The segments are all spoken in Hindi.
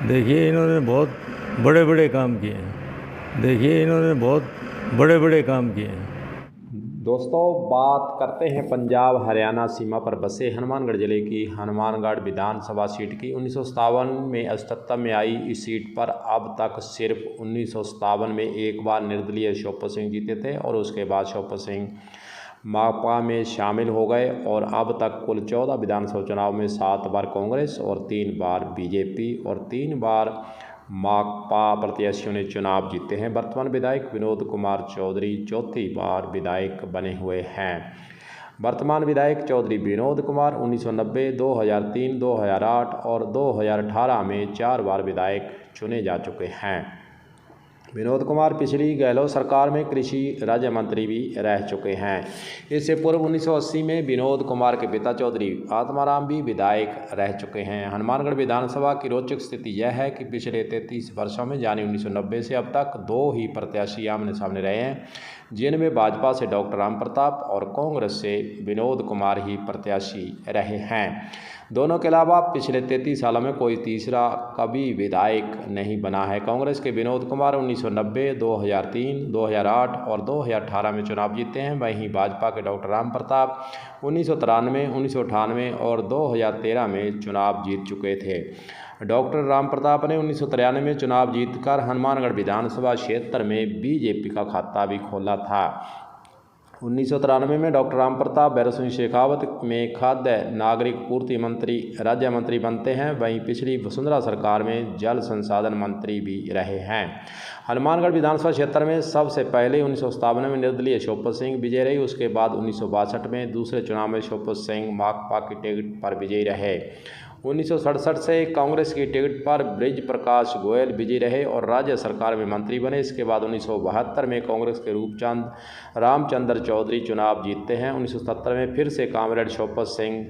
देखिए इन्होंने बहुत बड़े बड़े काम किए हैं। देखिए इन्होंने बहुत बड़े बड़े काम किए हैं। दोस्तों, बात करते हैं पंजाब हरियाणा सीमा पर बसे हनुमानगढ़ जिले की हनुमानगढ़ विधानसभा सीट की। 1957 में अस्तित्व में आई इस सीट पर अब तक सिर्फ 1957 में एक बार निर्दलीय शोपत सिंह जीते थे और उसके बाद शोपत सिंह माकपा में शामिल हो गए और अब तक कुल 14 विधानसभा चुनाव में 7 बार कांग्रेस और 3 बार बीजेपी और 3 बार माकपा प्रत्याशियों ने चुनाव जीते हैं। वर्तमान विधायक विनोद कुमार चौधरी चौथी बार विधायक बने हुए हैं। वर्तमान विधायक चौधरी विनोद कुमार 1990, 2003, 2008 और 2018 में 4 बार विधायक चुने जा चुके हैं। विनोद कुमार पिछली गहलोत सरकार में कृषि राज्य मंत्री भी रह चुके हैं। इससे पूर्व 1980 में विनोद कुमार के पिता चौधरी आत्माराम भी विधायक रह चुके हैं। हनुमानगढ़ विधानसभा की रोचक स्थिति यह है कि पिछले 33 वर्षों में यानी 1990 से अब तक 2 ही प्रत्याशी आमने सामने रहे हैं, जिनमें भाजपा से डॉक्टर राम प्रताप और कांग्रेस से विनोद कुमार ही प्रत्याशी रहे हैं। दोनों के अलावा पिछले 33 सालों में कोई तीसरा कभी विधायक नहीं बना है। कांग्रेस के विनोद कुमार 1990, 2003, 2008 और 2018 में चुनाव जीते हैं। वहीं भाजपा के डॉक्टर राम प्रताप 1993, 1998 और 2013 में चुनाव जीत चुके थे। डॉक्टर राम प्रताप ने 1993 में चुनाव जीतकर हनुमानगढ़ विधानसभा क्षेत्र में बीजेपी का खाता भी खोला था। 1993 में डॉक्टर राम प्रताप भैरव सिंह शेखावत में खाद्य नागरिक पूर्ति मंत्री राज्य मंत्री बनते हैं। वहीं पिछली वसुंधरा सरकार में जल संसाधन मंत्री भी रहे हैं। हनुमानगढ़ विधानसभा क्षेत्र में सबसे पहले 1957 में निर्दलीय शोपत सिंह विजयी रही। उसके बाद 1962 में दूसरे चुनाव में शोपत सिंह माकपा की टिकट पर विजयी रहे। 1967 से कांग्रेस की टिकट पर ब्रिज प्रकाश गोयल विजयी रहे और राज्य सरकार में मंत्री बने। इसके बाद 1972 में कांग्रेस के रूपचंद रामचंद्र चौधरी चुनाव जीतते हैं। 1970 में फिर से कामरेड शोपत सिंह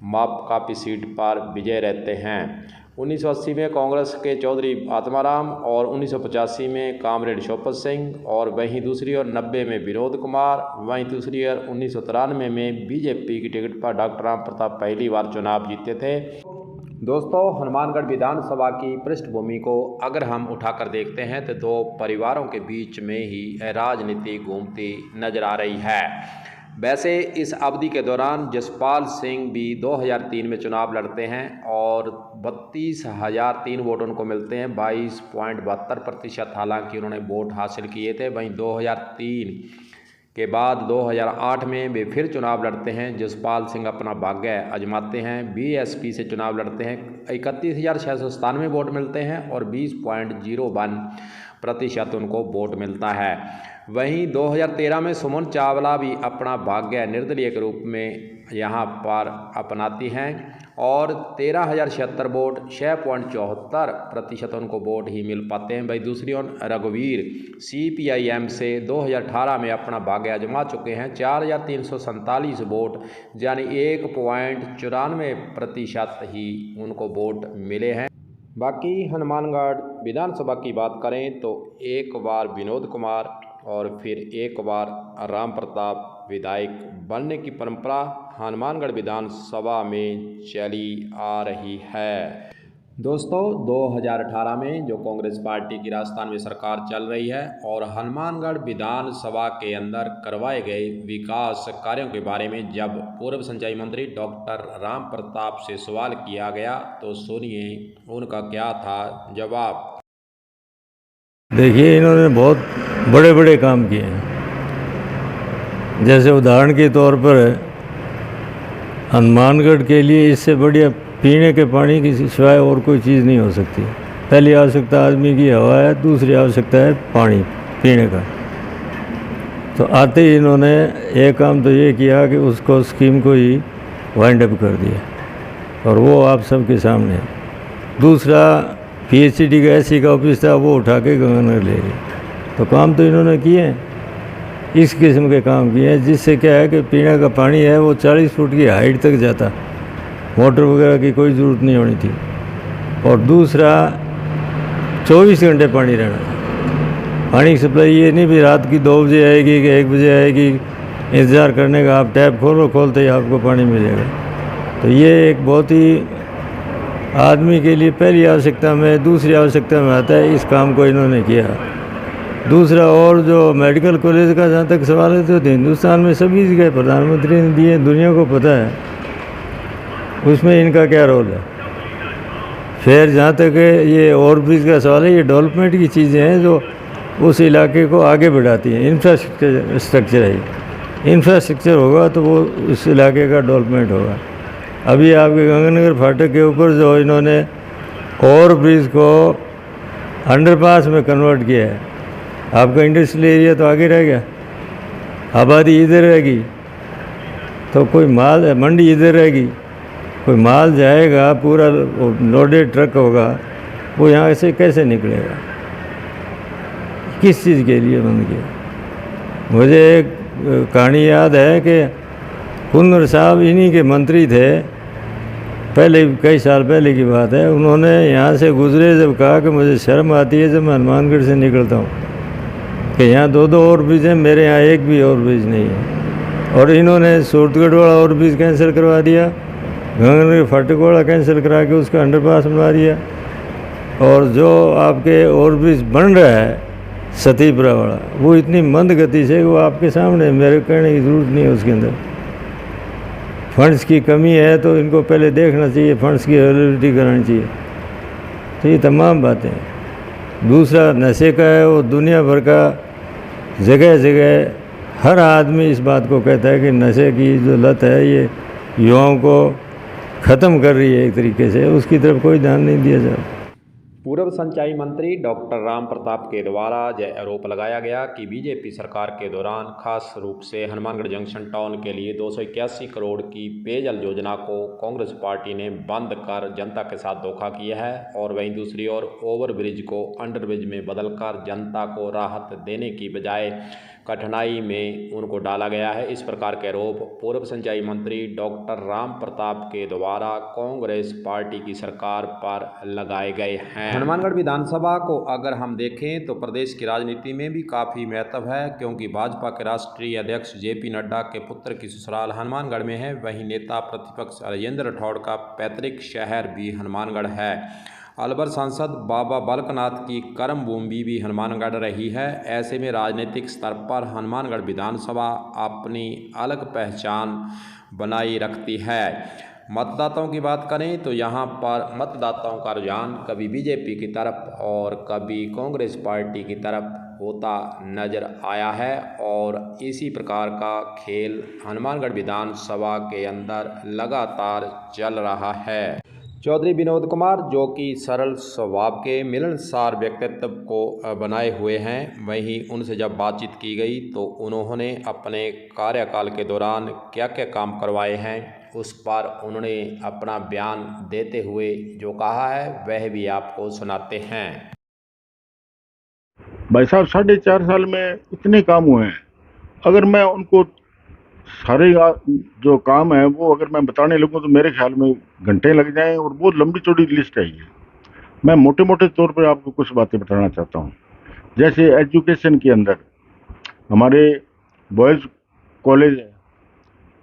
माकपा की सीट पर विजय रहते हैं। 1980 में कांग्रेस के चौधरी आत्माराम और 1985 में कामरेड शोपत सिंह और वहीं दूसरी ओर 90 में विनोद कुमार, वहीं दूसरी ओर 1993 में बीजेपी की टिकट पर डॉक्टर राम प्रताप पहली बार चुनाव जीते थे। दोस्तों, हनुमानगढ़ विधानसभा की पृष्ठभूमि को अगर हम उठाकर देखते हैं तो 2 परिवारों के बीच में ही राजनीति घूमती नजर आ रही है। वैसे इस अवधि के दौरान जसपाल सिंह भी 2003 में चुनाव लड़ते हैं और 32,003 वोट उनको मिलते हैं, 22.72%। हालांकि उन्होंने वोट हासिल किए थे। वहीं 2003 के बाद 2008 में वे फिर चुनाव लड़ते हैं। जसपाल सिंह अपना भाग्य आजमाते हैं, बीएसपी से चुनाव लड़ते हैं, 31,697 वोट मिलते हैं और 20.01% उनको वोट मिलता है। वहीं 2013 में सुमन चावला भी अपना भाग्य निर्दलीय के रूप में यहाँ पर अपनाती हैं और 13,076 वोट 6.74% उनको वोट ही मिल पाते हैं। भाई दूसरी ओर रघुवीर CPIM से 2018 में अपना भाग्य आजमा चुके हैं, 4,347 वोट यानी 1.94% ही उनको वोट मिले हैं। बाकी हनुमानगढ़ विधानसभा की बात करें तो एक बार विनोद कुमार और फिर एक बार राम प्रताप विधायक बनने की परंपरा हनुमानगढ़ विधानसभा में चली आ रही है। दोस्तों, 2018 में जो कांग्रेस पार्टी की राजस्थान में सरकार चल रही है और हनुमानगढ़ विधानसभा के अंदर करवाए गए विकास कार्यों के बारे में जब पूर्व सिंचाई मंत्री डॉक्टर राम प्रताप से सवाल किया गया तो सुनिए उनका क्या था जवाब। देखिए इन्होंने बहुत बड़े बड़े काम किए हैं। जैसे उदाहरण के तौर पर हनुमानगढ़ के लिए इससे बढ़िया पीने के पानी की सिवाय और कोई चीज़ नहीं हो सकती। पहली आवश्यकता आदमी की हवा है, दूसरी आवश्यकता है पानी पीने का। तो आते ही इन्होंने एक काम तो ये किया कि उसको स्कीम को ही वाइंड अप कर दिया और वो आप सबके सामने है। दूसरा PhD का SC का ऑफिस था, वो उठा के गवर्नर ले गए। तो काम तो इन्होंने किए हैं, इस किस्म के काम किए हैं जिससे क्या है कि पीने का पानी है वो 40 फुट की हाइट तक जाता, मोटर वगैरह की कोई ज़रूरत नहीं होनी थी। और दूसरा 24 घंटे पानी रहना। पानी की सप्लाई ये नहीं भी रात की 2 बजे आएगी कि 1 बजे आएगी, इंतज़ार करने का। आप टैप खोलो, खोलते ही आपको पानी मिलेगा। तो ये एक बहुत ही आदमी के लिए पहली आवश्यकता में, दूसरी आवश्यकता में आता है, इस काम को इन्होंने किया। दूसरा, और जो मेडिकल कॉलेज का जहाँ तक सवाल है, तो हिंदुस्तान में सभी जगह प्रधानमंत्री ने दिए, दुनिया को पता है, उसमें इनका क्या रोल है। फिर जहाँ तक ये ओवरब्रिज का सवाल है, ये डेवलपमेंट की चीज़ें हैं जो उस इलाके को आगे बढ़ाती हैं। इंफ्रास्ट्रक्चर है, इंफ्रास्ट्रक्चर होगा तो वो उस इलाके का डेवलपमेंट होगा। अभी आपके गंगानगर फाटक के ऊपर जो इन्होंने ओवरब्रिज को अंडरपास में कन्वर्ट किया है, आपका इंडस्ट्रियल एरिया तो आगे रह गया, आबादी इधर रहेगी, तो कोई माल मंडी इधर रहेगी, कोई माल जाएगा, पूरा लोडेड ट्रक होगा, वो यहाँ से कैसे निकलेगा? किस चीज़ के लिए बंद किया? मुझे एक कहानी याद है कि कुन्नर साहब इन्हीं के मंत्री थे, पहले कई साल पहले की बात है। उन्होंने यहाँ से गुजरे, जब कहा कि मुझे शर्म आती है जब मैं हनुमानगढ़ से निकलता हूँ कि यहाँ दो ओवरब्रिज हैं, मेरे यहाँ एक भी ओवरब्रिज नहीं है। और इन्होंने सूरतगढ़ वाला ओवरब्रिज कैंसिल करवा दिया, गंगानगर फाटक वाला कैंसिल करा के उसका अंडरपास बनवा दिया। और जो आपके ओवरब्रिज बन रहा है सतीपुरा वाला, वो इतनी मंद गति से, वो आपके सामने, मेरे कहने की ज़रूरत नहीं है। उसके अंदर फंड्स की कमी है, तो इनको पहले देखना चाहिए, फंड्स की अवेलेबिलिटी करानी चाहिए। तो ये तमाम बातें हैं। दूसरा, नशे का है, वो दुनिया भर का जगह जगह हर आदमी इस बात को कहता है कि नशे की जो लत है ये युवाओं को ख़त्म कर रही है एक तरीके से, उसकी तरफ कोई ध्यान नहीं दिया जा रहा। पूर्व सिंचाई मंत्री डॉक्टर राम प्रताप के द्वारा यह आरोप लगाया गया कि बीजेपी सरकार के दौरान खास रूप से हनुमानगढ़ जंक्शन टाउन के लिए 281 करोड़ की पेयजल योजना को कांग्रेस पार्टी ने बंद कर जनता के साथ धोखा किया है, और वहीं दूसरी ओर ओवरब्रिज को अंडरब्रिज में बदलकर जनता को राहत देने की बजाय कठिनाई में उनको डाला गया है। इस प्रकार के आरोप पूर्व सिंचाई मंत्री डॉक्टर राम प्रताप के द्वारा कांग्रेस पार्टी की सरकार पर लगाए गए हैं। हनुमानगढ़ विधानसभा को अगर हम देखें तो प्रदेश की राजनीति में भी काफ़ी महत्व है, क्योंकि भाजपा के राष्ट्रीय अध्यक्ष जेपी नड्डा के पुत्र की ससुराल हनुमानगढ़ में है। वहीं नेता प्रतिपक्ष राजेंद्र राठौड़ का पैतृक शहर भी हनुमानगढ़ है। अलवर सांसद बाबा बालकनाथ की कर्मभूमि भी हनुमानगढ़ रही है। ऐसे में राजनीतिक स्तर पर हनुमानगढ़ विधानसभा अपनी अलग पहचान बनाई रखती है। मतदाताओं की बात करें तो यहाँ पर मतदाताओं का रुझान कभी बीजेपी की तरफ और कभी कांग्रेस पार्टी की तरफ होता नजर आया है, और इसी प्रकार का खेल हनुमानगढ़ विधानसभा के अंदर लगातार चल रहा है। चौधरी विनोद कुमार, जो कि सरल स्वभाव के मिलनसार व्यक्तित्व को बनाए हुए हैं, वहीं उनसे जब बातचीत की गई तो उन्होंने अपने कार्यकाल के दौरान क्या क्या काम करवाए हैं उस पर उन्होंने अपना बयान देते हुए जो कहा है वह भी आपको सुनाते हैं। भाई साहब, 4.5 साल में इतने काम हुए हैं, अगर मैं उनको सारे जो काम है वो अगर मैं बताने लगूं तो मेरे ख्याल में घंटे लग जाएं, और बहुत लंबी चौड़ी लिस्ट है ये। मैं मोटे मोटे तौर पर आपको कुछ बातें बताना चाहता हूं। जैसे एजुकेशन के अंदर हमारे बॉयज़ कॉलेज है,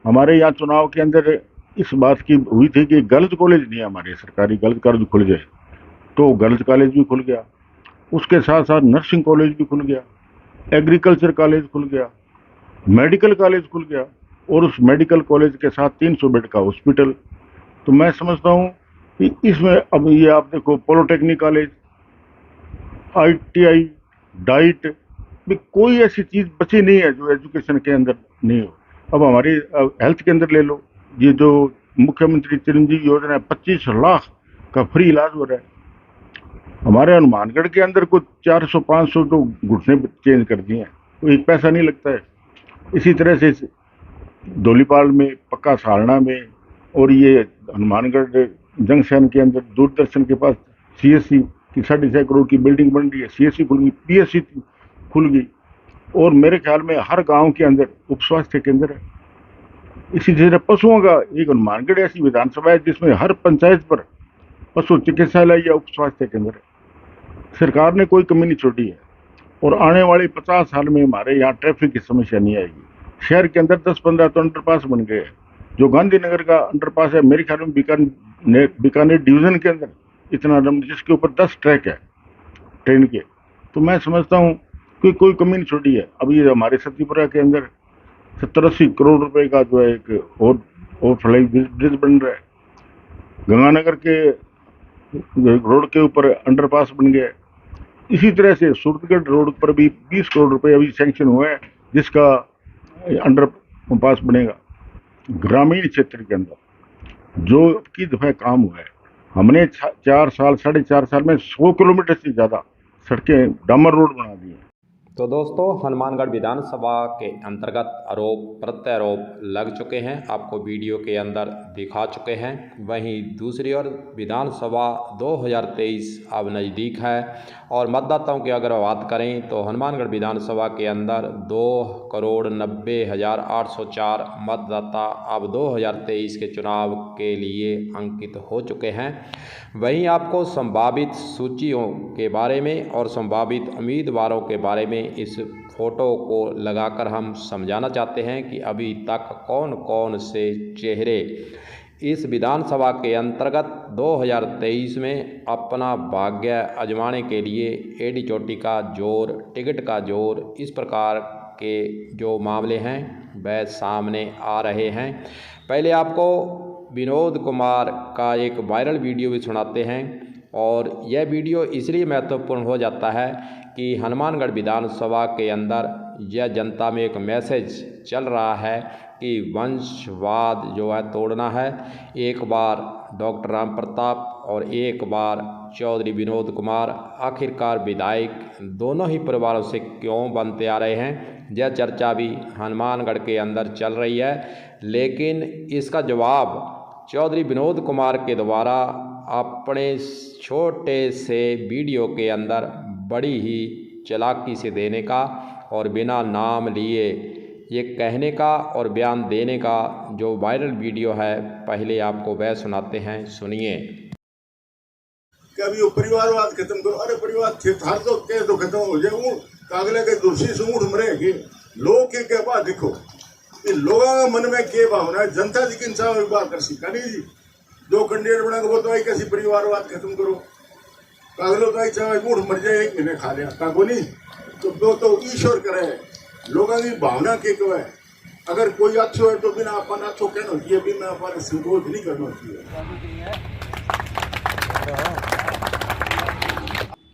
हमारे यहाँ चुनाव के अंदर इस बात की हुई थी कि गर्ल्स कॉलेज नहीं है, हमारे सरकारी गर्ल्स कॉलेज खुल गए, तो गर्ल्स कॉलेज भी खुल गया। उसके साथ साथ नर्सिंग कॉलेज भी खुल गया, एग्रीकल्चर कॉलेज खुल गया, मेडिकल कॉलेज खुल गया, और उस मेडिकल कॉलेज के साथ 300 बेड का हॉस्पिटल। तो मैं समझता हूँ कि इसमें अब ये आप देखो, पॉलिटेक्निक कॉलेज, ITI, डाइट भी, कोई ऐसी चीज़ बची नहीं है जो एजुकेशन के अंदर नहीं हो। अब हमारी हेल्थ के अंदर ले लो, ये जो मुख्यमंत्री चिरंजीवी योजना है, 25 लाख का फ्री इलाज हो रहा है। हमारे हनुमानगढ़ के अंदर कुछ 400-500 तो घुटने चेंज कर दिए हैं, तो एक पैसा नहीं लगता है। इसी तरह से धौलीपाल में, पक्का सारना में, और ये हनुमानगढ़ जंक्शन के अंदर दूरदर्शन के पास CSC की 6.5 करोड़ की बिल्डिंग बन रही है, CSC खुल गई, PSC खुल गई, और मेरे ख्याल में हर गांव के अंदर उप स्वास्थ्य केंद्र है। इसी तरह पशुओं का, एक हनुमानगढ़ ऐसी विधानसभा है जिसमें हर पंचायत पर पशु चिकित्सालय या उप स्वास्थ्य केंद्र है। सरकार ने कोई कमी नहीं छोड़ी है, और आने वाले 50 साल में हमारे यहाँ ट्रैफिक की समस्या नहीं आएगी। शहर के अंदर 10-15 तो अंडरपास बन गए, जो गांधीनगर का अंडरपास है मेरे ख्याल में बीकानेर डिवीजन के अंदर इतना लंबा, जिसके ऊपर 10 ट्रैक है ट्रेन के। तो मैं समझता हूँ कि कोई कमी नहीं छोड़ी है। अभी हमारे सतीपुरा के अंदर 70-80 करोड़ रुपए का जो है एक और फ्लाई ब्रिज बन रहा है। गंगानगर के रोड के ऊपर अंडरपास बन गया है। इसी तरह से सूरतगढ़ रोड पर भी 20 करोड़ रुपए अभी सैंक्शन हुआ है, जिसका अंडर पास बनेगा। ग्रामीण क्षेत्र के अंदर जो की दफा काम हुआ है, हमने 4 साल 4.5 साल में 100 किलोमीटर से ज़्यादा सड़कें डामर रोड बना दी हैं। तो दोस्तों, हनुमानगढ़ विधानसभा के अंतर्गत आरोप प्रत्यारोप लग चुके हैं, आपको वीडियो के अंदर दिखा चुके हैं। वहीं दूसरी ओर विधानसभा 2023 अब नज़दीक है और मतदाताओं की अगर बात करें तो हनुमानगढ़ विधानसभा के अंदर 2,90,804 मतदाता अब 2023 के चुनाव के लिए अंकित हो चुके हैं। वहीं आपको संभावित सूचियों के बारे में और संभावित उम्मीदवारों के बारे में इस फोटो को लगाकर हम समझाना चाहते हैं कि अभी तक कौन कौन से चेहरे इस विधानसभा के अंतर्गत 2023 में अपना भाग्य आजमाने के लिए एडी चोटी का जोर, टिकट का जोर, इस प्रकार के जो मामले हैं वह सामने आ रहे हैं। पहले आपको विनोद कुमार का एक वायरल वीडियो भी सुनाते हैं और यह वीडियो इसलिए महत्वपूर्ण हो जाता है कि हनुमानगढ़ विधानसभा के अंदर यह जनता में एक मैसेज चल रहा है कि वंशवाद जो है तोड़ना है। एक बार डॉक्टर राम प्रताप और एक बार चौधरी विनोद कुमार आखिरकार विधायक दोनों ही परिवारों से क्यों बनते आ रहे हैं, यह चर्चा भी हनुमानगढ़ के अंदर चल रही है। लेकिन इसका जवाब चौधरी विनोद कुमार के द्वारा अपने छोटे से वीडियो के अंदर बड़ी ही चालाकी से देने का और बिना नाम लिए ये कहने का और बयान देने का जो वायरल वीडियो है, पहले आपको वह सुनाते हैं, सुनिए। कि अभी वो परिवारवाद खत्म करो। अरे परिवार थे थार तो के तो खत्म हो जाए, कागले के दोषी से ऊँट मरेगी। लोग के क्या बात देखो, लोगों का मन में क्या भावना है, जनता जी की इंसान बात कर सिक्का नहीं जी। दो कैंडिडेट बना वो तो आई कैसी परिवारवाद खत्म करो, कागलो तो आई चाहे ऊँट मर जाए, एक महीने खा लिया कागो नहीं तो दो तो ईश्वर करे। लोगों की भावना के क्यों है, अगर कोई अच्छो है तो बिना अपन अच्छो कहना होती है, बिना अपन संकोच नहीं करना होती है।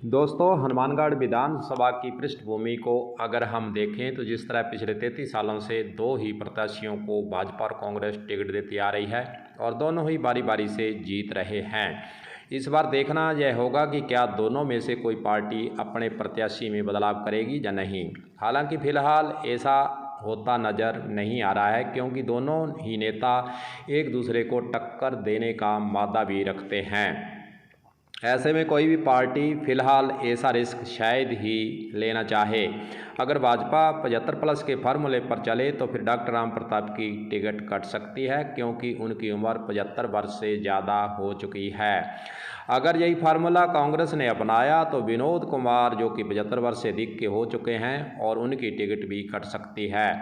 दोस्तों, हनुमानगढ़ विधानसभा की पृष्ठभूमि को अगर हम देखें तो जिस तरह पिछले 33 सालों से दो ही प्रत्याशियों को भाजपा और कांग्रेस टिकट देती आ रही है और दोनों ही बारी बारी से जीत रहे हैं। इस बार देखना यह होगा कि क्या दोनों में से कोई पार्टी अपने प्रत्याशी में बदलाव करेगी या नहीं। हालांकि फिलहाल ऐसा होता नज़र नहीं आ रहा है, क्योंकि दोनों ही नेता एक दूसरे को टक्कर देने का मादा भी रखते हैं। ऐसे में कोई भी पार्टी फिलहाल ऐसा रिस्क शायद ही लेना चाहे। अगर भाजपा 75+ के फार्मूले पर चले तो फिर डॉक्टर राम प्रताप की टिकट कट सकती है, क्योंकि उनकी उम्र 75 वर्ष से ज़्यादा हो चुकी है। अगर यही फार्मूला कांग्रेस ने अपनाया तो विनोद कुमार जो कि 75 वर्ष से अधिक के हो चुके हैं और उनकी टिकट भी कट सकती है।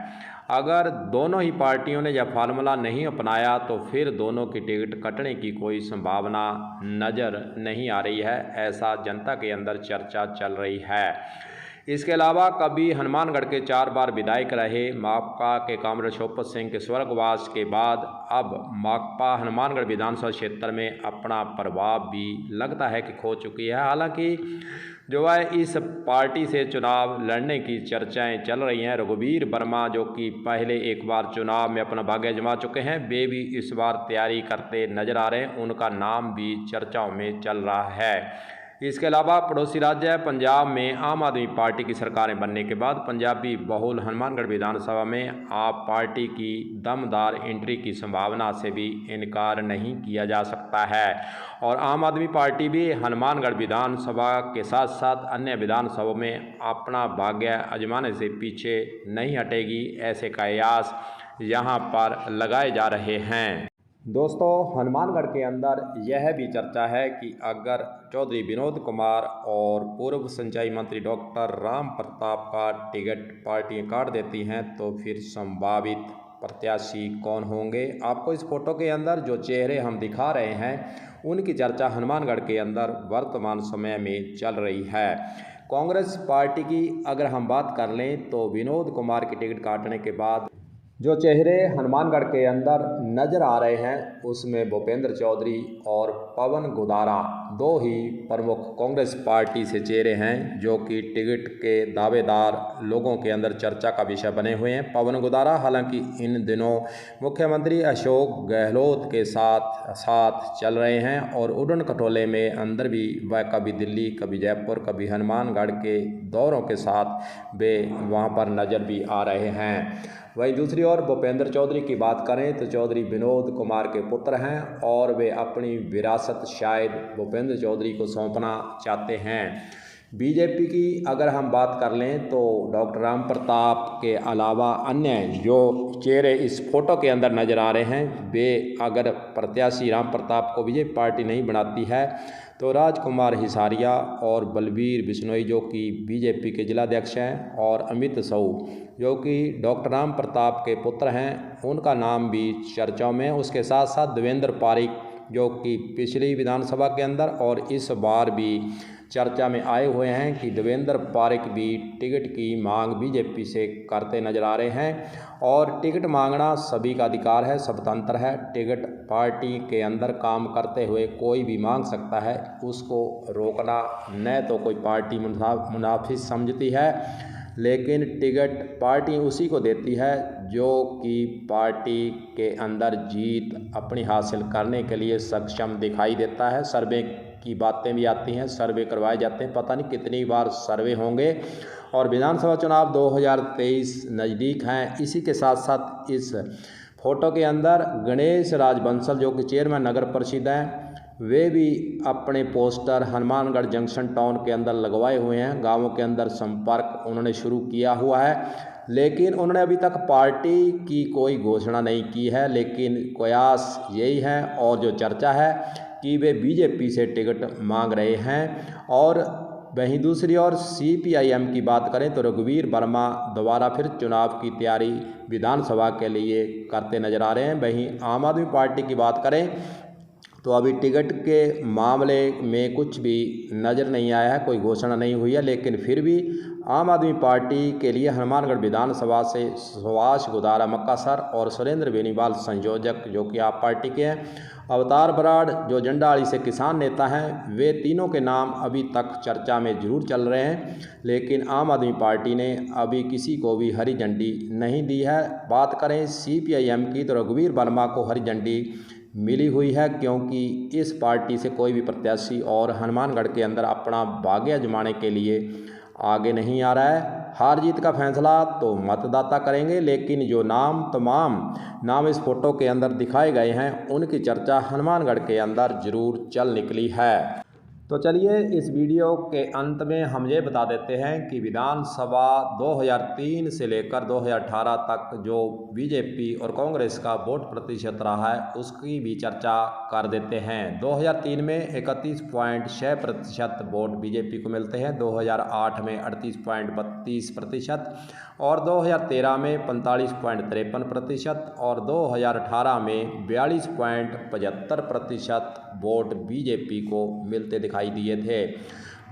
अगर दोनों ही पार्टियों ने यह फार्मूला नहीं अपनाया तो फिर दोनों की टिकट कटने की कोई संभावना नज़र नहीं आ रही है, ऐसा जनता के अंदर चर्चा चल रही है। इसके अलावा कभी हनुमानगढ़ के 4 बार विधायक रहे माकपा के कामरेड शोपत सिंह के स्वर्गवास के बाद अब माकपा हनुमानगढ़ विधानसभा क्षेत्र में अपना प्रभाव भी लगता है कि खो चुकी है। हालांकि जो है इस पार्टी से चुनाव लड़ने की चर्चाएं चल रही हैं। रघुवीर वर्मा जो कि पहले एक बार चुनाव में अपना भाग्य आजमा चुके हैं, वे भी इस बार तैयारी करते नजर आ रहे हैं, उनका नाम भी चर्चाओं में चल रहा है। इसके अलावा पड़ोसी राज्य पंजाब में आम आदमी पार्टी की सरकारें बनने के बाद पंजाबी बहुल हनुमानगढ़ विधानसभा में आप पार्टी की दमदार एंट्री की संभावना से भी इनकार नहीं किया जा सकता है और आम आदमी पार्टी भी हनुमानगढ़ विधानसभा के साथ साथ अन्य विधानसभाओं में अपना भाग्य आजमाने से पीछे नहीं हटेगी, ऐसे कयास यहाँ पर लगाए जा रहे हैं। दोस्तों, हनुमानगढ़ के अंदर यह भी चर्चा है कि अगर चौधरी विनोद कुमार और पूर्व सिंचाई मंत्री डॉक्टर राम प्रताप का टिकट पार्टियां काट देती हैं तो फिर संभावित प्रत्याशी कौन होंगे। आपको इस फोटो के अंदर जो चेहरे हम दिखा रहे हैं उनकी चर्चा हनुमानगढ़ के अंदर वर्तमान समय में चल रही है। कांग्रेस पार्टी की अगर हम बात कर लें तो विनोद कुमार की टिकट काटने के बाद जो चेहरे हनुमानगढ़ के अंदर नज़र आ रहे हैं उसमें भूपेंद्र चौधरी और पवन गोदारा दो ही प्रमुख कांग्रेस पार्टी से चेहरे हैं जो कि टिकट के दावेदार लोगों के अंदर चर्चा का विषय बने हुए हैं। पवन गोदारा हालांकि इन दिनों मुख्यमंत्री अशोक गहलोत के साथ चल रहे हैं और उड़न खटोले में अंदर भी वह कभी दिल्ली, कभी जयपुर, कभी हनुमानगढ़ के दौरों के साथ वे वहां पर नज़र भी आ रहे हैं। वहीं दूसरी ओर भूपेंद्र चौधरी की बात करें तो चौधरी विनोद कुमार के पुत्र हैं और वे अपनी विरासत शायद भूपेंद्र चौधरी को सौंपना चाहते हैं। बीजेपी की अगर हम बात कर लें तो डॉक्टर राम प्रताप के अलावा अन्य जो चेहरे इस फोटो के अंदर नज़र आ रहे हैं वे अगर प्रत्याशी राम प्रताप को बीजेपी पार्टी नहीं बनाती है तो राजकुमार हिसारिया और बलबीर बिश्नोई जो कि बीजेपी के जिलाध्यक्ष हैं और अमित साहू जो कि डॉक्टर राम प्रताप के पुत्र हैं उनका नाम भी चर्चाओं में। उसके साथ साथ देवेंद्र पारिक जो कि पिछली विधानसभा के अंदर और इस बार भी चर्चा में आए हुए हैं कि देवेंद्र पारिक भी टिकट की मांग बीजेपी से करते नजर आ रहे हैं। और टिकट मांगना सभी का अधिकार है, स्वतंत्र है। टिकट पार्टी के अंदर काम करते हुए कोई भी मांग सकता है, उसको रोकना न तो कोई पार्टी मुनाफिज समझती है, लेकिन टिकट पार्टी उसी को देती है जो कि पार्टी के अंदर जीत अपनी हासिल करने के लिए सक्षम दिखाई देता है। सर्वे की बातें भी आती हैं, सर्वे करवाए जाते हैं, पता नहीं कितनी बार सर्वे होंगे। और विधानसभा चुनाव 2023 नज़दीक हैं। इसी के साथ साथ इस फोटो के अंदर गणेश राजबंसल जो कि चेयरमैन नगर परिषद हैं वे भी अपने पोस्टर हनुमानगढ़ जंक्शन टाउन के अंदर लगवाए हुए हैं। गांवों के अंदर संपर्क उन्होंने शुरू किया हुआ है, लेकिन उन्होंने अभी तक पार्टी की कोई घोषणा नहीं की है। लेकिन कयास यही है और जो चर्चा है कि वे बीजेपी से टिकट मांग रहे हैं। और वहीं दूसरी ओर CPIM की बात करें तो रघुवीर वर्मा दोबारा फिर चुनाव की तैयारी विधानसभा के लिए करते नजर आ रहे हैं। वहीं आम आदमी पार्टी की बात करें तो अभी टिकट के मामले में कुछ भी नज़र नहीं आया है, कोई घोषणा नहीं हुई है। लेकिन फिर भी आम आदमी पार्टी के लिए हनुमानगढ़ विधानसभा से सुभाष गोदारा मक्कासर और सुरेंद्र बेनीवाल संयोजक जो कि आप पार्टी के हैं, अवतार बराड़ जो जंडाली से किसान नेता हैं, वे तीनों के नाम अभी तक चर्चा में जरूर चल रहे हैं। लेकिन आम आदमी पार्टी ने अभी किसी को भी हरी झंडी नहीं दी है। बात करें CPIM की तो रघुवीर वर्मा को हरी झंडी मिली हुई है, क्योंकि इस पार्टी से कोई भी प्रत्याशी और हनुमानगढ़ के अंदर अपना भाग्य आजमाने के लिए आगे नहीं आ रहा है। हार जीत का फैसला तो मतदाता करेंगे, लेकिन जो तमाम नाम इस फोटो के अंदर दिखाए गए हैं उनकी चर्चा हनुमानगढ़ के अंदर जरूर चल निकली है। तो चलिए इस वीडियो के अंत में हम ये बता देते हैं कि विधानसभा 2003 से लेकर 2018 तक जो बीजेपी और कांग्रेस का वोट प्रतिशत रहा है उसकी भी चर्चा कर देते हैं। 2003 में 31.6% वोट बीजेपी को मिलते हैं, 2008 में 38.32% और 2013 में 45.53% और 2018 में 42.75% वोट बीजेपी को मिलते दिखाई दिए थे।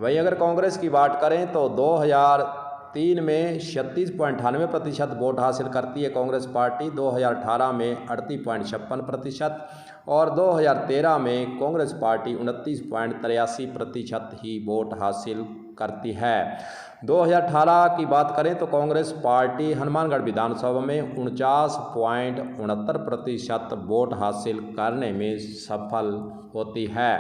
वहीं अगर कांग्रेस की बात करें तो 2003 में 36.98% वोट हासिल करती है कांग्रेस पार्टी, 2018 में 38.56% और 2013 में कांग्रेस पार्टी 29.83% ही वोट हासिल करती है। 2018 की बात करें तो कांग्रेस पार्टी हनुमानगढ़ विधानसभा में 49.69% वोट हासिल करने में सफल होती है।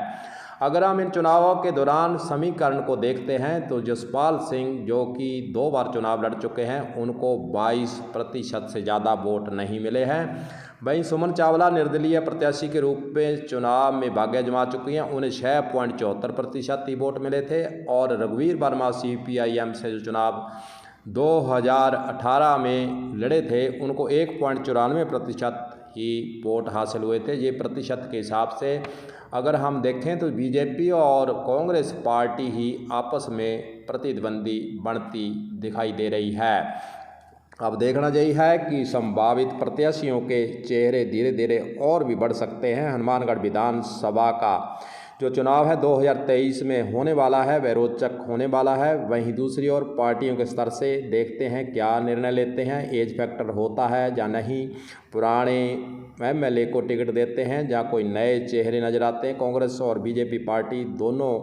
अगर हम इन चुनावों के दौरान समीकरण को देखते हैं तो जसपाल सिंह जो कि 2 बार चुनाव लड़ चुके हैं उनको 22% से ज़्यादा वोट नहीं मिले हैं। वहीं सुमन चावला निर्दलीय प्रत्याशी के रूप में चुनाव में भाग्य आजमा चुकी हैं, उन्हें 6.74% ही वोट मिले थे। और रघुवीर वर्मा CPIM से जो चुनाव 2018 में लड़े थे उनको 1.94% ही वोट हासिल हुए थे। ये प्रतिशत के हिसाब से अगर हम देखें तो बीजेपी और कांग्रेस पार्टी ही आपस में प्रतिद्वंदी बनती दिखाई दे रही है। अब देखना यही है कि संभावित प्रत्याशियों के चेहरे धीरे धीरे और भी बढ़ सकते हैं। हनुमानगढ़ विधानसभा का जो चुनाव है 2023 में होने वाला है वह रोचक होने वाला है। वहीं दूसरी ओर पार्टियों के स्तर से देखते हैं क्या निर्णय लेते हैं, एज फैक्टर होता है या नहीं, पुराने एमएलए को टिकट देते हैं या कोई नए चेहरे नजर आते हैं। कांग्रेस और बीजेपी पार्टी दोनों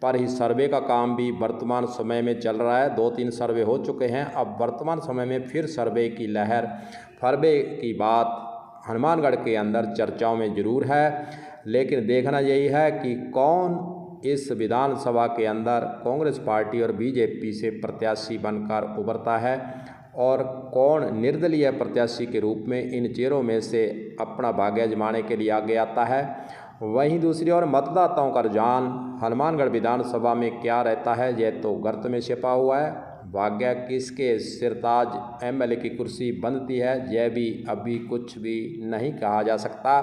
पर ही सर्वे का काम भी वर्तमान समय में चल रहा है। 2-3 सर्वे हो चुके हैं, अब वर्तमान समय में फिर सर्वे की लहर, फरवे की बात हनुमानगढ़ के अंदर चर्चाओं में ज़रूर है। लेकिन देखना यही है कि कौन इस विधानसभा के अंदर कांग्रेस पार्टी और बीजेपी से प्रत्याशी बनकर उभरता है और कौन निर्दलीय प्रत्याशी के रूप में इन चेहरों में से अपना भाग्य आजमाने के लिए आगे आता है। वहीं दूसरी ओर मतदाताओं का रुझान हनुमानगढ़ विधानसभा में क्या रहता है यह तो गर्त में छिपा हुआ है। भाग्य किसके सिरताज एमएलए की कुर्सी बनती है यह भी अभी कुछ भी नहीं कहा जा सकता।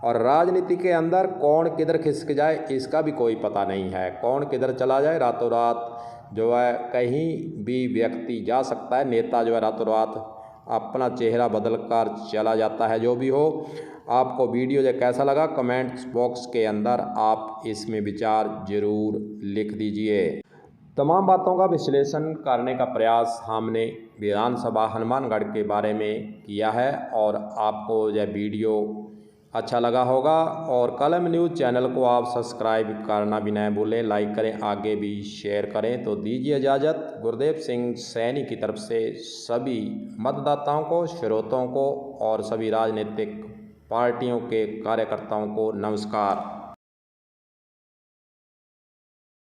और राजनीति के अंदर कौन किधर खिसक जाए इसका भी कोई पता नहीं है, कौन किधर चला जाए। रातों रात जो है कहीं भी व्यक्ति जा सकता है, नेता जो है रातों रात अपना चेहरा बदल कर चला जाता है। जो भी हो, आपको वीडियो जो कैसा लगा कमेंट्स बॉक्स के अंदर आप इसमें विचार ज़रूर लिख दीजिए। तमाम बातों का विश्लेषण करने का प्रयास हमने विधानसभा हनुमानगढ़ के बारे में किया है और आपको यह वीडियो अच्छा लगा होगा। और कलम न्यूज़ चैनल को आप सब्सक्राइब करना भी न भूलें, लाइक करें, आगे भी शेयर करें। तो दीजिए इजाज़त। गुरदेव सिंह सैनी की तरफ से सभी मतदाताओं को, श्रोताओं को और सभी राजनीतिक पार्टियों के कार्यकर्ताओं को नमस्कार।